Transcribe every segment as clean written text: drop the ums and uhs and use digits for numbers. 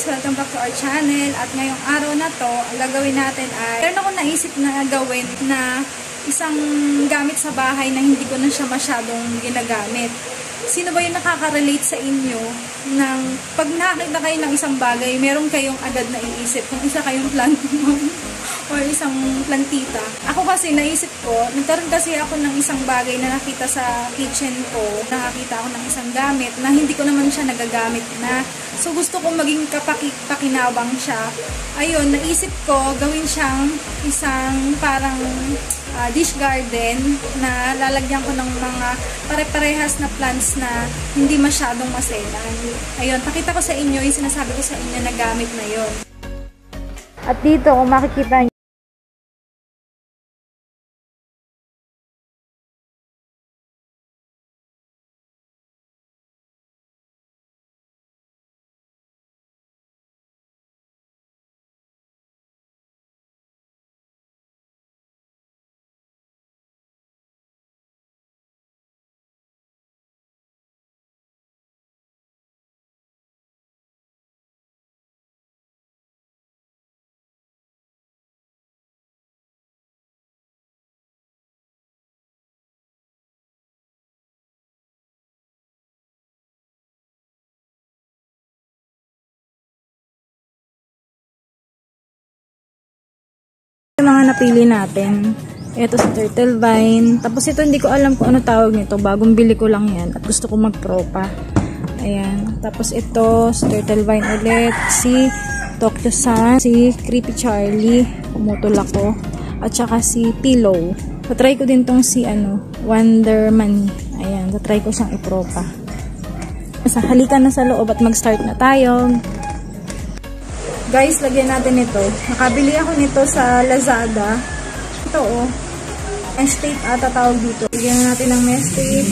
guys! Welcome back to our channel. At ngayong araw na to, ang gagawin natin ay meron akong naisip na gawin na isang gamit sa bahay na hindi ko na siya masyadong ginagamit. Sino ba yung nakaka-relate sa inyo ng pag nakakita kayo ng isang bagay, meron kayong agad na iisip kung isa kayong plant or isang plantita. Ako kasi naisip ko, nagkaroon kasi ako ng isang bagay na nakita sa kitchen ko. Nakakita ako ng isang gamit na hindi ko naman siya nagagamit na. So gusto ko maging pakinabang siya. Ayun, naisip ko gawin siyang isang parang dish garden na lalagyan ko ng mga pare-parehas na plants na hindi masyadong maselan. Ayun, pakita ko sa inyo yung sinasabi ko sa inyo na gamit na yon. At dito, kung makikita nyo, yung mga napili natin. Ito sa turtle vine. Tapos ito hindi ko alam kung ano tawag nito. Bagong bili ko lang yan. At gusto ko magpropa. Ayan. Tapos ito sa turtle vine ulit. Si Tokyo Sun. Si Creepy Charlie. Pumutol ako. At saka si Pillow. Patry ko din tong si Wonder Money. Ayan. Patry ko siyang ipropa. Halika na sa loob at mag-start na tayo. Guys, lagyan natin ito. Nakabili ako nito sa Lazada. Ito mesh tape ata tawag dito. Lagyan natin ng mesh tape.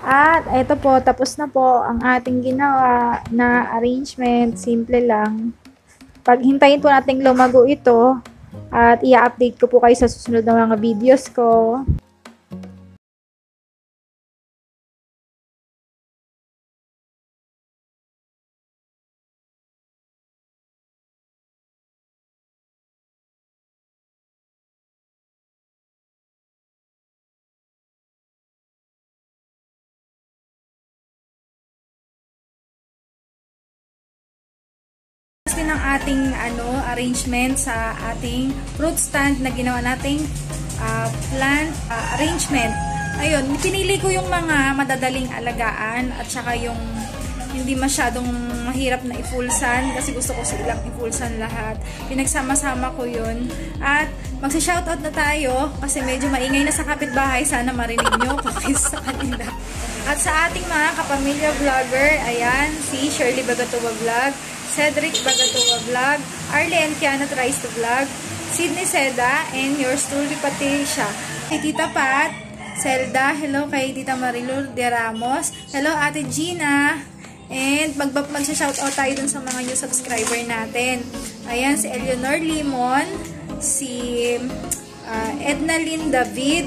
At ito po, tapos na po ang ating ginawa na arrangement. Simple lang. Paghintayin po nating lumago ito at i-update ko po kayo sa susunod na mga videos ko. Din ang ating arrangement sa ating fruit stand na ginawa nating plant arrangement. Ayun, pinili ko yung mga madadaling alagaan at saka yung hindi masyadong mahirap na ifulsan kasi gusto ko silang ifulsan lahat. Pinagsama-sama ko yun. At magsa-shoutout na tayo kasi medyo maingay na sa kapitbahay. Sana marinig nyo kung sa kanila. At sa ating mga kapamilya vlogger, ayan, si Shirley Bagatuwa Vlog, Cedric Bagatuwa Vlog, Arlen Kiana Tries to Vlog, Sydney Seda, and yours truly Patricia. Kay Tita Pat, Zelda, hello kay Tita Marilur de Ramos, hello Ate Gina, and magsha-shoutout tayo dun sa mga new subscriber natin. Ayan, si Eleanor Limon, si Edna Lynn David,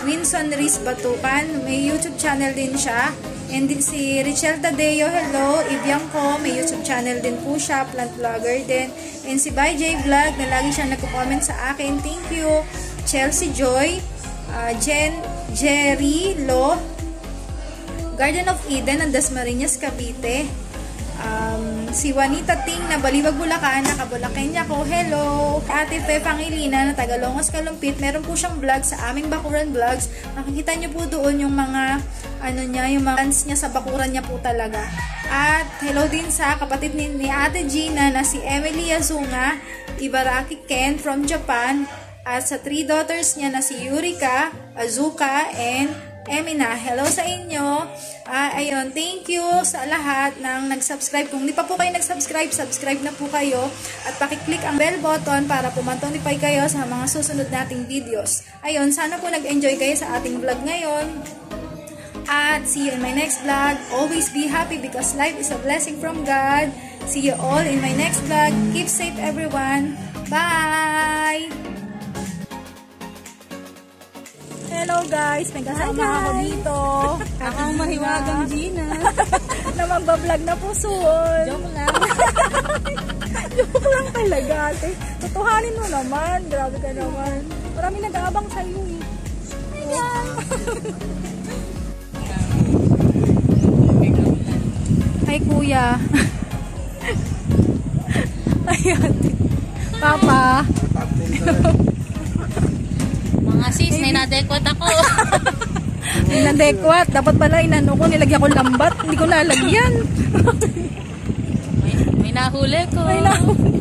Winson Riz Batukan, may YouTube channel din siya. And si Richelle Tadeo, hello. Ibiangco, may YouTube channel din po siya, plant vlogger din. And si By J Vlog, na lagi siya nagko-comment sa akin, thank you. Chelsea Joy, Jerry Lo, Garden of Eden, ng Dasmariñas, Cavite. Si Juanita Ting na Balibag, Bulacan, nakabulakenya ko, hello. Ate Fe Pangilina na Tagalongos, Kalumpit, meron po siyang vlog sa aming Bakuran Vlogs. Makikita niyo po doon yung mga yung mga fans niya sa bakuran niya po talaga. At hello din sa kapatid ni Ate Gina na si Emily Yazunga, Ibaraki Ken from Japan, at sa 3 daughters niya na si Yurika, Azuka, and Emina. Hello sa inyo. Ayun, thank you sa lahat ng nag-subscribe. Kung hindi pa po kayo nag-subscribe, subscribe na po kayo at pakiclick ang bell button para po ma-notify kayo sa mga susunod nating videos. Ayun, sana po nag-enjoy kayo sa ating vlog ngayon. At see you in my next vlog. Always be happy because life is a blessing from God. See you all in my next vlog. Keep safe everyone. Bye! Hello guys! May kasama ako dito. Ako ang mahiwagang Gina. Na magbablog na po soon. Joke lang. Joke lang talaga. Tutuhanin mo naman. Grabe ka naman. Marami nag-aabang sa'yo eh. Hi kuya. Ayan. Papa. Mga sis, may nadekwat ako. May nadekwat. Dapat pala inano ko, nilagyan ko lambat. Hindi ko nalagyan. May nahuli ko. May nahuli.